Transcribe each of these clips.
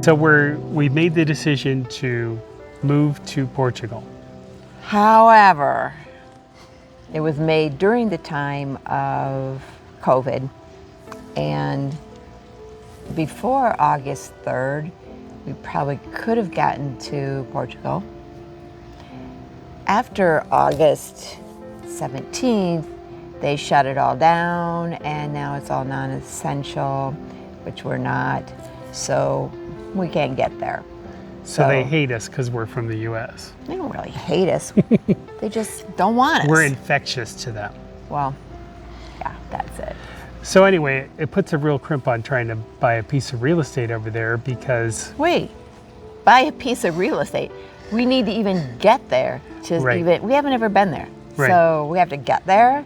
So we made the decision to move to Portugal. However, it was made during the time of COVID, and before August 3rd, we probably could have gotten to Portugal. After August 17th, they shut it all down, and now it's all non-essential, which we're not, so we can't get there. So they hate us because we're from the U.S. They don't really hate us. They just don't want us. We're infectious to them. Well, yeah, that's it. So anyway, it puts a real crimp on trying to buy a piece of real estate over there because... Wait, buy a piece of real estate. We need to even get there to we haven't ever been there. Right. So we have to get there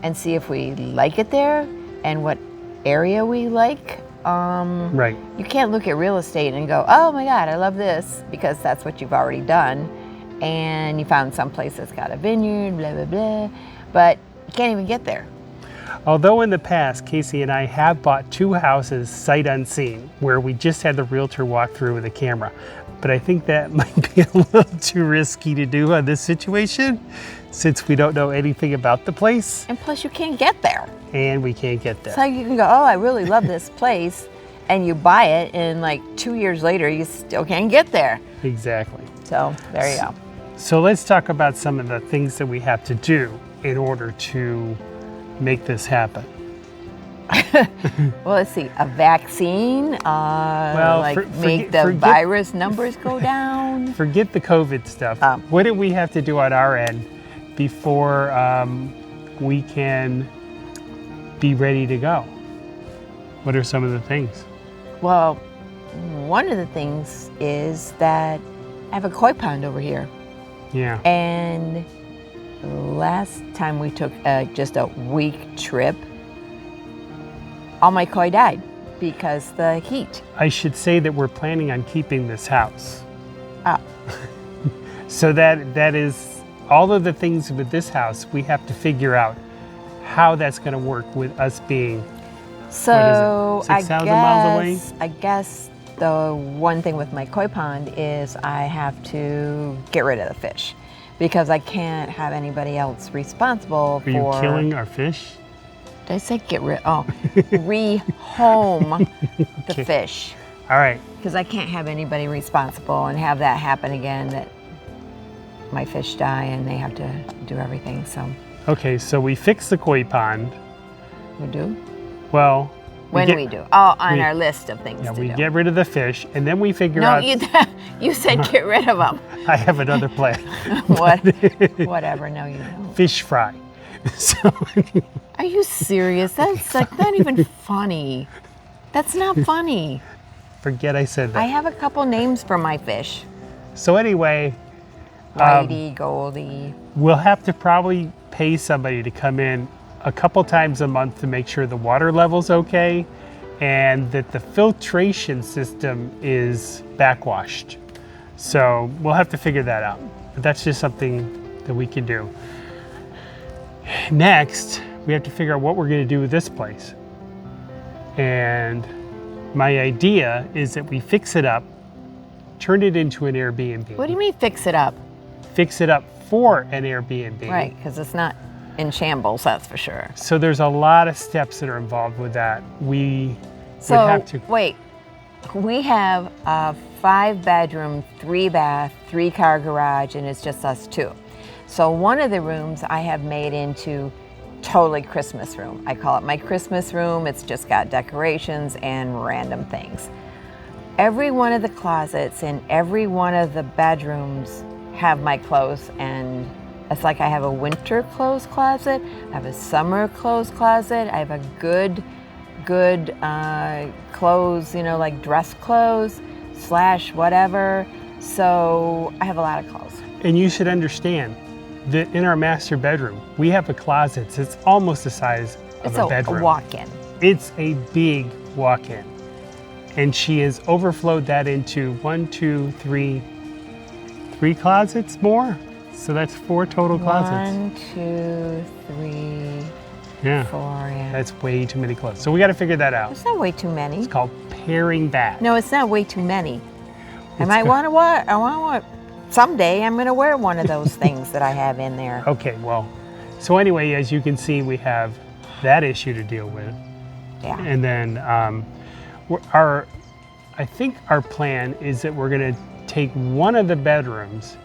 and see if we like it there and what area we like. Right. You can't look at real estate and go, oh my God, I love this, because that's what you've already done. And you found some place that's got a vineyard, blah, blah, blah, but you can't even get there. Although in the past, Kasey and I have bought 2 houses sight unseen, where we just had the realtor walk through with a camera. But I think that might be a little too risky to do on this situation, since we don't know anything about the place. And plus you can't get there. And we can't get there. So you can go, oh, I really love this place, and you buy it, and like 2 years later, you still can't get there. Exactly. So there you go. So let's talk about some of the things that we have to do in order to make this happen. Well, let's see, a vaccine, make the virus numbers go down. Forget the COVID stuff. What do we have to do on our end before we can be ready to go? What are some of the things? Well, one of the things is that I have a koi pond over here. Yeah. And last time we took just a week trip, all my koi died because the heat. I should say that we're planning on keeping this house. Oh. So that is all of the things with this house, we have to figure out how that's going to work with us being, so 6,000 miles away? I guess the one thing with my koi pond is I have to get rid of the fish because I can't have anybody else responsible for... Are you killing our fish? Did I say get rid? Oh, rehome the fish. All right. Because I can't have anybody responsible and have that happen again, that my fish die and they have to do everything, so. Okay, so we fix the koi pond. We do? Well. We do? Oh, on our list of things to do. We get rid of the fish, and then we figure out... No, you said get rid of them. I have another plan. Whatever, no you don't. Fish fry. So, are you serious? That's like not even funny. That's not funny. Forget I said that. I have a couple names for my fish. So anyway, Whitey, Goldie. We'll have to probably pay somebody to come in a couple times a month to make sure the water level's okay and that the filtration system is backwashed. So we'll have to figure that out. But that's just something that we can do. Next, we have to figure out what we're going to do with this place. And my idea is that we fix it up, turn it into an Airbnb. What do you mean fix it up? Fix it up for an Airbnb. Right, because it's not in shambles, that's for sure. So there's a lot of steps that are involved with that. We would have to... Wait, we have a 5-bedroom, 3-bath, 3-car garage, and it's just us 2. So one of the rooms I have made into totally Christmas room. I call it my Christmas room. It's just got decorations and random things. Every one of the closets in every one of the bedrooms have my clothes, and it's like I have a winter clothes closet, I have a summer clothes closet, I have a good clothes, like dress clothes / whatever. So I have a lot of clothes. And you should understand that in our master bedroom, we have a closet that's almost the size of a bedroom. It's a walk-in. It's a big walk-in. And she has overflowed that into 3 closets more. So that's 4 total closets. 1, 2, 3, Yeah. 4, yeah. That's way too many clothes. So we got to figure that out. It's not way too many. It's called paring back. No, it's not way too many. I might want to wear. Someday I'm going to wear one of those things that I have in there. Okay, well, so anyway, as you can see, we have that issue to deal with. Yeah. And then I think our plan is that we're going to take one of the bedrooms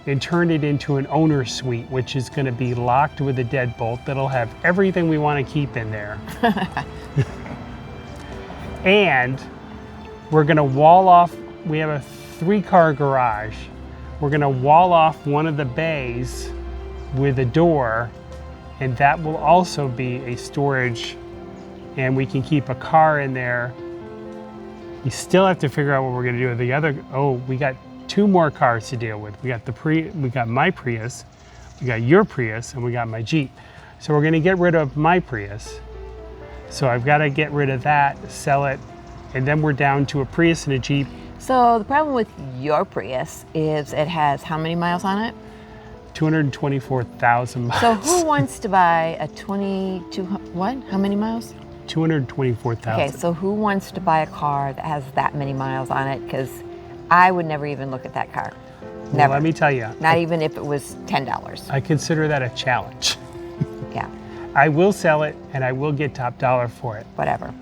and turn it into an owner suite, which is going to be locked with a deadbolt that'll have everything we want to keep in there. And we're going to wall off, we have a 3-car garage. We're going to wall off one of the bays with a door, and that will also be a storage, and we can keep a car in there. We still have to figure out what we're going to do with the other. Oh, we got 2 more cars to deal with. We got my Prius, we got your Prius, and we got my Jeep. So we're going to get rid of my Prius. So I've got to get rid of that, sell it, and then we're down to a Prius and a Jeep. So the problem with your Prius is it has how many miles on it? 224,000 miles. So who wants to buy a 22, what? How many miles? 224,000. Okay, so who wants to buy a car that has that many miles on it? Because I would never even look at that car. Well, Never. let me tell you. Not even if it was $10. I consider that a challenge. Yeah, I will sell it, and I will get top dollar for it. whatever.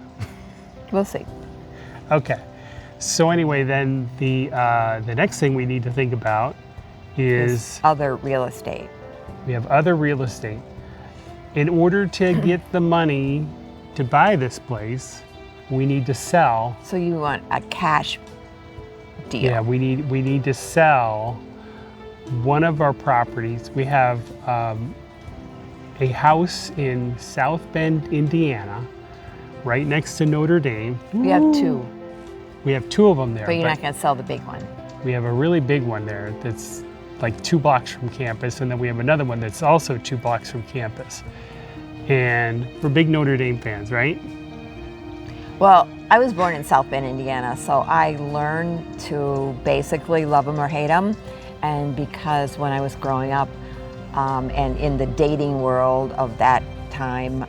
We'll see. Okay. So anyway, then the next thing we need to think about is Other real estate. we have other real estate. In order to get the money to buy this place, we need to sell. So you want a cash deal. Yeah, we need to sell one of our properties. We have a house in South Bend, Indiana, right next to Notre Dame. We have 2, We have 2 of them there. but you're not going to sell the big one. We have a really big one there that's like 2 blocks from campus, and then we have another one that's also 2 blocks from campus. And we're big Notre Dame fans, right? Well, I was born in South Bend, Indiana, so I learned to basically love them or hate them. And because when I was growing up and in the dating world of that time,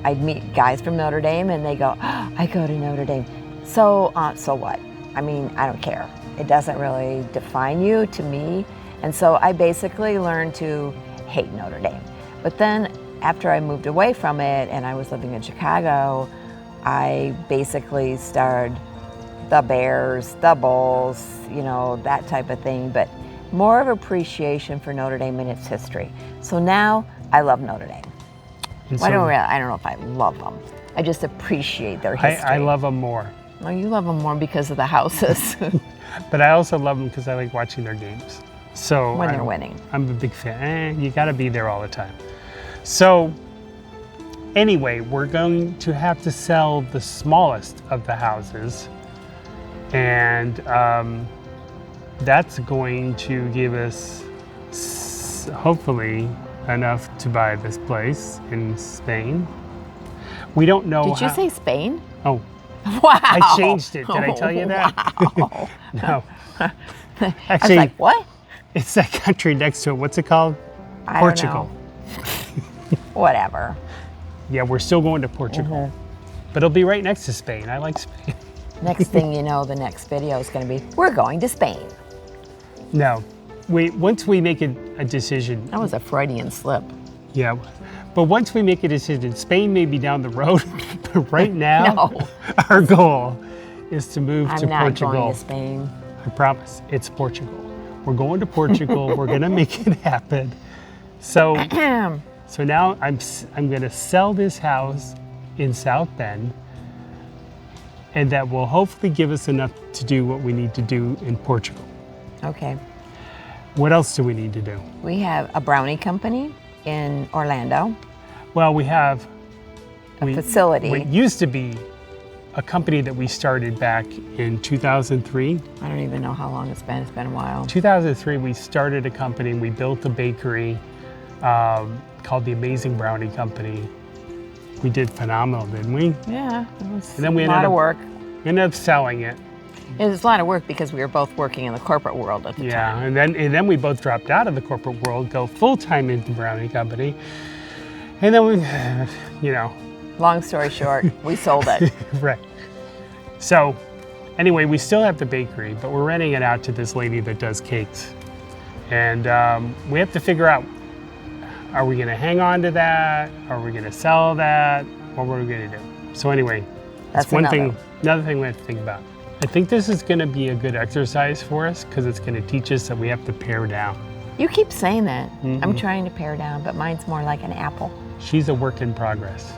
I'd meet guys from Notre Dame and they go, oh, I go to Notre Dame. So what? I mean, I don't care. It doesn't really define you to me. And so I basically learned to hate Notre Dame. But then after I moved away from it and I was living in Chicago, I basically started the Bears, the Bulls, you know, that type of thing, but more of appreciation for Notre Dame and its history. So now I love Notre Dame. And I don't know if I love them. I just appreciate their history. I love them more. Well, you love them more because of the houses. But I also love them because I like watching their games. So When they're winning. I'm a big fan. You got to be there all the time. So anyway, we're going to have to sell the smallest of the houses, and that's going to give us hopefully enough to buy this place in Spain. We don't know. Did you say Spain? Oh, Wow. I changed it. Did I tell you that? Wow. No. I was Actually, like, what? it's that country next to it. What's it called? I Portugal. don't know. Whatever. Yeah, we're still going to Portugal. But it'll be right next to Spain. I like Spain. Next thing you know, the next video is going to be, we're going to Spain. No, once we make a decision, That was a Freudian slip. yeah, but once we make a decision, Spain may be down the road, but right now, No. our goal is to move to I'm not Portugal. going to Spain. I promise, it's Portugal. We're going to Portugal. We're gonna make it happen. So now I'm gonna sell this house in South Bend, and that will hopefully give us enough to do what we need to do in Portugal. Okay. What else do we need to do? We have a brownie company in Orlando, Well, we have a facility. what used to be a company that we started back in 2003. I don't even know how long it's been. It's been a while. 2003, we started a company. We built a bakery called the Amazing Brownie Company. We did phenomenal, didn't we? Yeah, it was And then we a lot of work. ended up selling it. It was a lot of work because we were both working in the corporate world at the Yeah, time. and then we both dropped out of the corporate world, go full-time into the brownie company. And then we, you know. Long story short, we sold it. Right. So anyway, we still have the bakery, but we're renting it out to this lady that does cakes. And we have to figure out, are we gonna hang on to that? Are we gonna sell that? What are we gonna do? So anyway, that's another thing we have to think about. I think this is gonna be a good exercise for us because it's gonna teach us that we have to pare down. You keep saying that. I'm trying to pare down, but mine's more like an apple. She's a work in progress.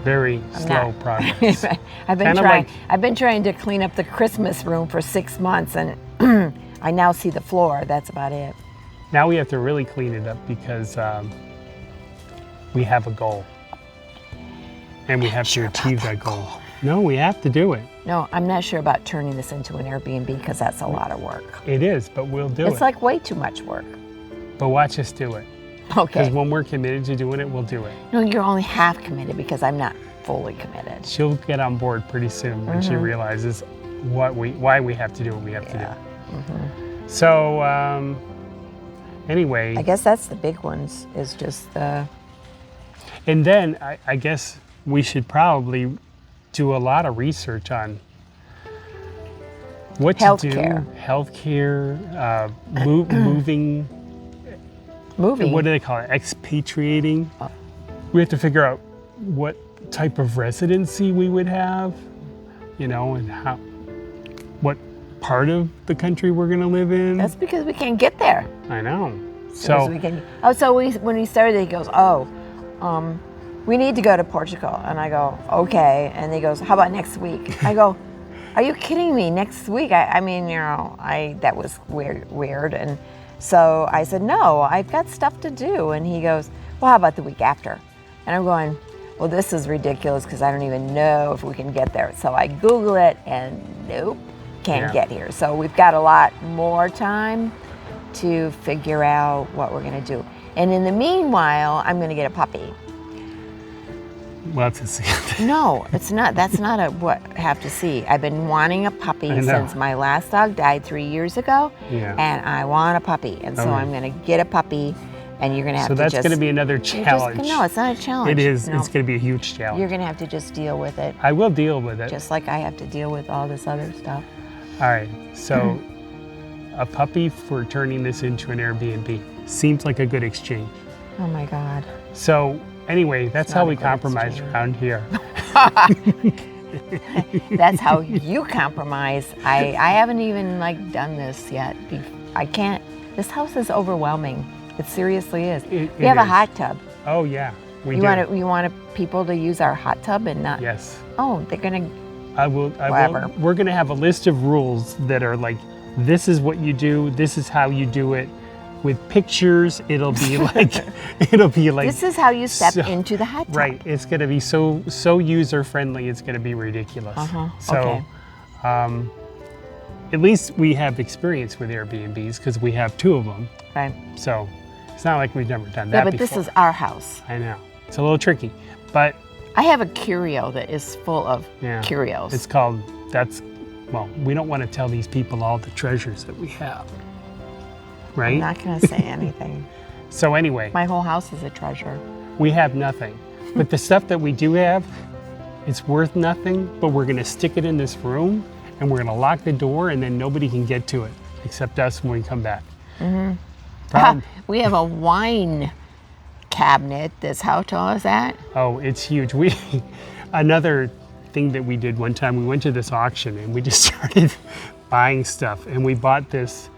Very slow progress. I've been trying to clean up the Christmas room for 6 months, and I now see the floor. That's about it. Now we have to really clean it up because we have a goal, and we have to achieve that goal. No, we have to do it. No, I'm not sure about turning this into an Airbnb because that's a lot of work. It is, but we'll do it. It's like way too much work. But watch us do it. Okay. Because when we're committed to doing it, we'll do it. No, you're only half committed because I'm not fully committed. She'll get on board pretty soon when she realizes why we have to do what we have to do. So anyway. I guess that's the big ones, is just the... And then I guess we should probably do a lot of research on what to do. Healthcare, moving. What do they call it? Expatriating. We have to figure out what type of residency we would have, you know, and what part of the country we're going to live in. That's because we can't get there. I know. When we started, he goes, we need to go to Portugal. And I go, okay. And he goes, how about next week? I go, are you kidding me? Next week? I mean, you know, that was weird. And so I said, no, I've got stuff to do. And he goes, well, how about the week after? And I'm going, well, this is ridiculous because I don't even know if we can get there. So I Google it and nope, can't get here. So we've got a lot more time to figure out what we're going to do. And in the meanwhile, I'm going to get a puppy. Well, to see. No, it's not. That's not a what have to see. I've been wanting a puppy since my last dog died 3 years ago, and I want a puppy. And so I'm going to get a puppy, and you're going to have to just... So that's going to be another challenge. No, it's not a challenge. It is. No. It's going to be a huge challenge. You're going to have to just deal with it. I will deal with it. Just like I have to deal with all this other stuff. All right. So a puppy for turning this into an Airbnb seems like a good exchange. Oh, my God. So... Anyway, that's how we compromise around here. That's how you compromise. I haven't even done this yet. I can't. This house is overwhelming. It seriously is. We have a hot tub. Oh yeah, we do. You want people to use our hot tub and not? Yes. Oh, they're gonna. I will. We're gonna have a list of rules that are like, this is what you do. This is how you do it. With pictures, it'll be like, This is how you step into the hot tub. Right. It's going to be so user friendly. It's going to be ridiculous. So, at least we have experience with Airbnbs because we have 2 of them. Right. So it's not like we've never done that before. This is our house. I know. It's a little tricky, but I have a curio that is full of curios. It's called. Well, we don't want to tell these people all the treasures that we have. Right? I'm not going to say anything. So anyway. My whole house is a treasure. We have nothing. But the stuff that we do have, it's worth nothing, but we're going to stick it in this room, and we're going to lock the door, and then nobody can get to it except us when we come back. We have a wine cabinet. How tall is that? Oh, it's huge. Another thing that we did one time, we went to this auction, and we just started buying stuff, and we bought this.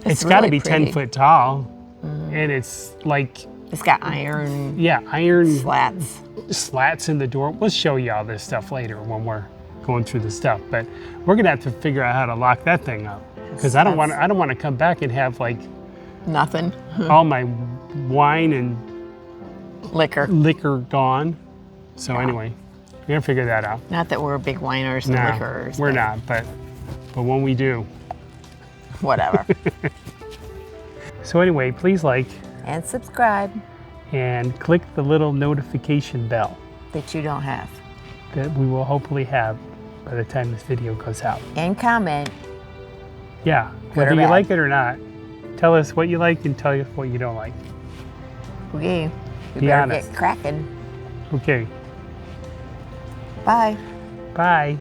It's got to be 10 foot tall, and it's like... It's got iron... Yeah, iron... Slats in the door. We'll show you all this stuff later when we're going through the stuff, but we're going to have to figure out how to lock that thing up, because I don't want to come back and have nothing. All my wine and... Liquor gone. So anyway, we're going to figure that out. Not that we're big winers and liquorers. We're not, but when we do... Whatever. So anyway, please like and subscribe and click the little notification bell that you don't have, that we will hopefully have by the time this video goes out. And comment. Yeah, whether you like it or not, tell us what you like and tell us what you don't like. Okay. We Be better honest. get cracking. Okay. Bye. Bye.